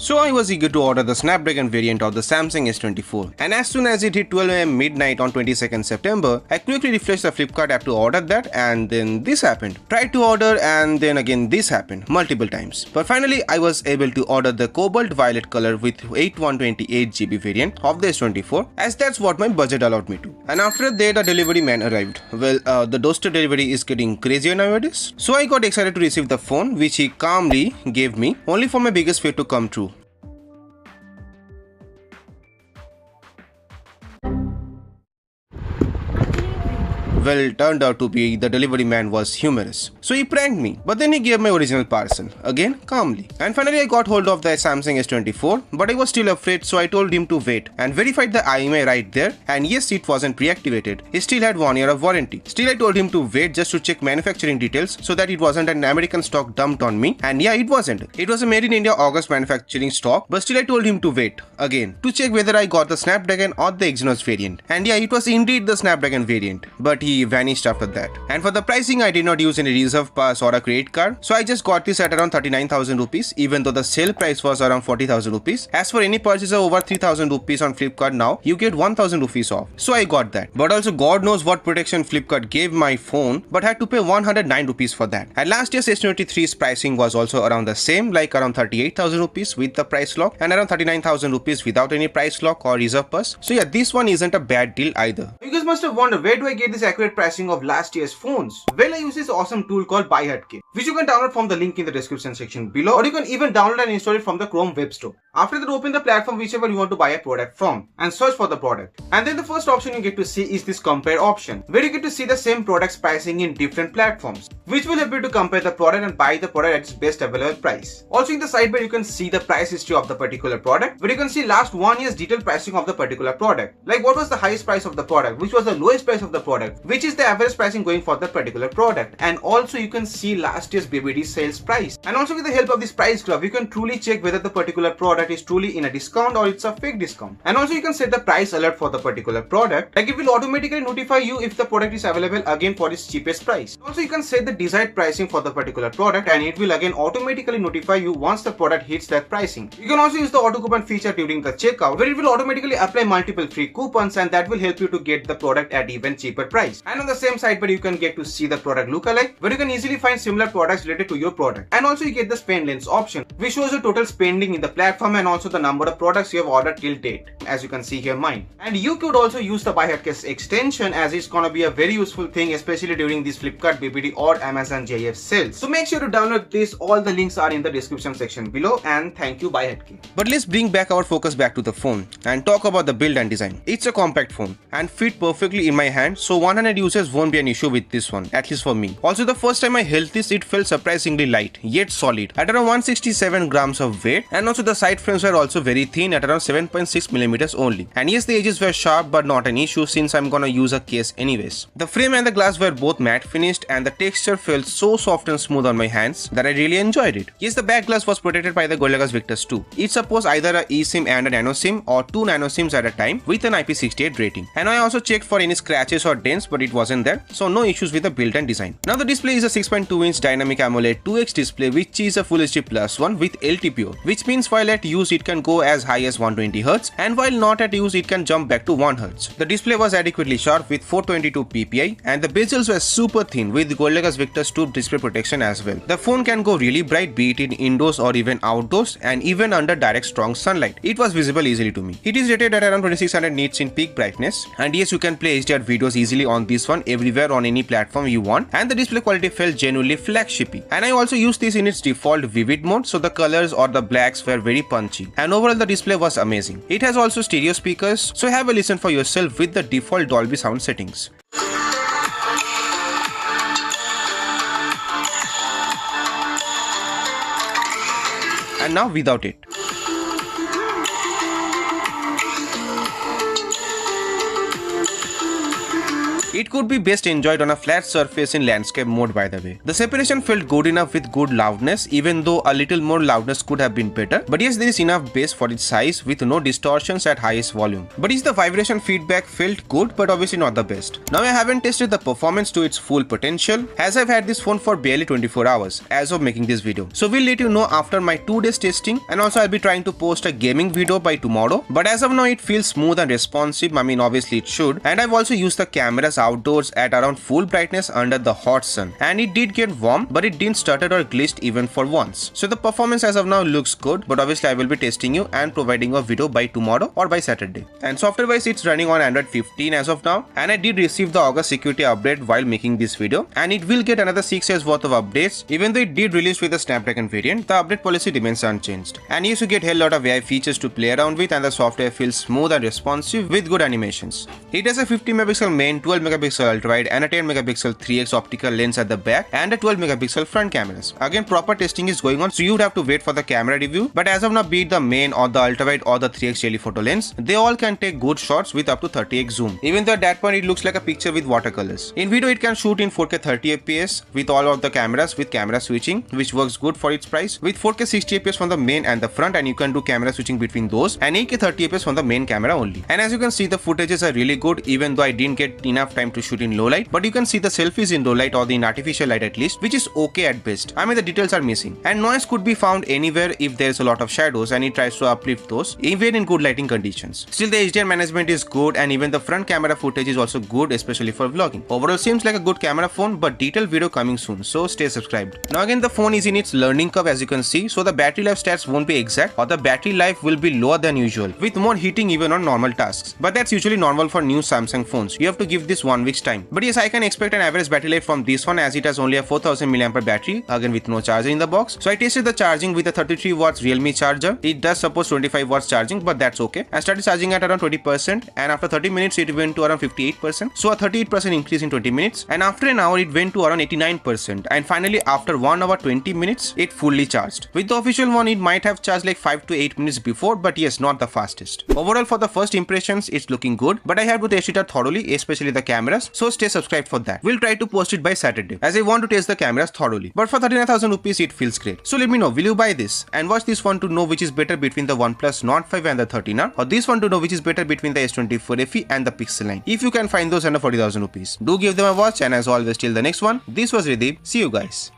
So I was eager to order the Snapdragon variant of the Samsung S24, and as soon as it hit 12 am midnight on 22nd September, I quickly refreshed the Flipkart app to order that, and then this happened. Tried to order and then again this happened multiple times. But finally I was able to order the cobalt violet color with 8128GB variant of the S24, as that's what my budget allowed me to. And after that the delivery man arrived. Well, the doorstep delivery is getting crazier nowadays. So I got excited to receive the phone, which he calmly gave me, only for my biggest fear to come true. Well, it turned out to be the delivery man was humorous. So he pranked me, but then he gave my original parcel, again calmly. And finally I got hold of the Samsung S24, but I was still afraid, so I told him to wait and verified the IMEI right there, and yes, it wasn't pre-activated. He still had 1 year of warranty. Still I told him to wait just to check manufacturing details so that it wasn't an American stock dumped on me, and yeah, it wasn't. It was a made in India August manufacturing stock, but still I told him to wait, again, to check whether I got the Snapdragon or the Exynos variant. And yeah, it was indeed the Snapdragon variant, but he vanished after that. And for the pricing, I did not use any reserve pass or a credit card, so I just got this at around 39,000 rupees, even though the sale price was around 40,000 rupees. As for any purchase of over 3,000 rupees on Flipkart now, you get 1,000 rupees off. So I got that. But also God knows what protection Flipkart gave my phone, but had to pay 109 rupees for that. And last year's S23's pricing was also around the same, like around 38,000 rupees with the price lock and around 39,000 rupees without any price lock or reserve pass. So yeah, this one isn't a bad deal either. You guys must have wondered, where do I get this accurate pricing of last year's phones? Well, I use this awesome tool called BuyHatK, which you can download from the link in the description section below, or you can even download and install it from the Chrome web store. After that, open the platform whichever you want to buy a product from and search for the product. And then the first option you get to see is this compare option, where you get to see the same product's pricing in different platforms, which will help you to compare the product and buy the product at its best available price. Also in the sidebar you can see the price history of the particular product, where you can see last 1 year's detailed pricing of the particular product, like what was the highest price of the product, which was the lowest price of the product, which is the average pricing going for the particular product, and also you can see last year's BBD sales price. And also with the help of this price graph, you can truly check whether the particular product is truly in a discount or it's a fake discount. And also you can set the price alert for the particular product, like it will automatically notify you if the product is available again for its cheapest price. Also you can set the desired pricing for the particular product, and it will again automatically notify you once the product hits that pricing. You can also use the auto coupon feature during the checkout, where it will automatically apply multiple free coupons, and that will help you to get the product at even cheaper price. And on the same side, but you can get to see the product lookalike, where you can easily find similar products related to your product. And also you get the spend lens option, which shows the total spending in the platform and also the number of products you have ordered till date, as you can see here mine. And you could also use the BuyHatK extension, as it's gonna be a very useful thing, especially during these Flipkart, BBD or Amazon JF sales. So make sure to download this. All the links are in the description section below, and thank you BuyHatK. But let's bring back our focus back to the phone and talk about the build and design. It's a compact phone and fit perfectly in my hand, so 100 users won't be an issue with this one, at least for me. Also, the first time I held this, it felt surprisingly light yet solid at around 167 grams of weight, and also the side frames were also very thin at around 7.6 millimeters only. And yes, the edges were sharp, but not an issue since I'm gonna use a case anyways. The frame and the glass were both matte finished, and the texture felt so soft and smooth on my hands that I really enjoyed it. Yes, the back glass was protected by the Gorilla Victus 2. It supports either a eSIM and a nano SIM, or 2 nano SIMs at a time with an IP68 rating. And I also checked for any scratches or dents, but it wasn't there, so no issues with the build and design. Now the display is a 6.2-inch dynamic AMOLED 2X display, which is a Full HD Plus one with LTPO, which means while at use it can go as high as 120Hz, and while not at use it can jump back to 1Hz. The display was adequately sharp with 422 ppi, and the bezels were super thin with Gorilla Victus 2 display protection as well. The phone can go really bright, be it in indoors or even outdoors, and even under direct strong sunlight. It was visible easily to me. It is rated at around 2600 nits in peak brightness, and yes, you can play HDR videos easily on this one everywhere on any platform you want, and the display quality felt genuinely flagshipy. And I also used this in its default vivid mode, so the colors or the blacks were very punchy, and overall the display was amazing. It has also stereo speakers, so have a listen for yourself with the default Dolby sound settings. And now without it. It could be best enjoyed on a flat surface in landscape mode by the way. The separation felt good enough with good loudness, even though a little more loudness could have been better. But yes, there is enough bass for its size with no distortions at highest volume. But yes, the vibration feedback felt good, but obviously not the best. Now I haven't tested the performance to its full potential, as I've had this phone for barely 24 hours as of making this video. So we'll let you know after my 2 days testing, and also I'll be trying to post a gaming video by tomorrow. But as of now, it feels smooth and responsive. I mean, obviously it should. And I've also used the cameras outdoors at around full brightness under the hot sun, and it did get warm, but it didn't stutter or glitched even for once. So the performance as of now looks good, but obviously I will be testing you and providing a video by tomorrow or by Saturday. And software wise, it's running on Android 15 as of now, and I did receive the August security update while making this video, and it will get another 6 years worth of updates. Even though it did release with the Snapdragon variant, the update policy remains unchanged. And yes, you get a hell lot of AI features to play around with, and the software feels smooth and responsive with good animations. It has a 50 megapixel main, 12 megapixel ultra wide, and a 10 megapixel 3x optical lens at the back, and a 12 megapixel front cameras. Again, proper testing is going on, so you would have to wait for the camera review. But as of now, be it the main or the ultra wide or the 3x telephoto lens, they all can take good shots with up to 30x zoom. Even though at that point it looks like a picture with watercolors. In video, it can shoot in 4K 30 fps with all of the cameras with camera switching, which works good for its price, with 4K 60 fps from the main and the front, and you can do camera switching between those, and 8K 30 fps from the main camera only. And as you can see, the footages are really good, even though I didn't get enough time to shoot in low light. But you can see the selfies in low light or in artificial light at least, which is okay at best. I mean, the details are missing, and noise could be found anywhere if there's a lot of shadows, and it tries to uplift those even in good lighting conditions. Still, the HDR management is good, and even the front camera footage is also good, especially for vlogging. Overall, seems like a good camera phone, but detailed video coming soon, so stay subscribed. Now again, the phone is in its learning curve, as you can see, so the battery life stats won't be exact, or the battery life will be lower than usual, with more heating even on normal tasks. But that's usually normal for new Samsung phones. You have to give this 1 week's time. But yes, I can expect an average battery life from this one, as it has only a 4000 mAh battery, again with no charger in the box. So I tested the charging with a 33 watts Realme charger. It does support 25 watts charging, but that's okay. I started charging at around 20%, and after 30 minutes it went to around 58%. So a 38% increase in 20 minutes, and after an hour it went to around 89%, and finally after 1 hour 20 minutes it fully charged. With the official one, it might have charged like 5 to 8 minutes before, but yes, not the fastest. Overall, for the first impressions, it's looking good, but I have to test it out thoroughly, especially the cameras, so stay subscribed for that. We'll try to post it by Saturday, as I want to test the cameras thoroughly. But for 39,000 rupees, it feels great. So let me know, will you buy this? And watch this one to know which is better between the OnePlus Nord 5 and the 13R, or this one to know which is better between the S24 FE and the Pixel 9. If you can find those under 40,000 rupees, do give them a watch, and as always, till the next one, this was Rideep. See you guys.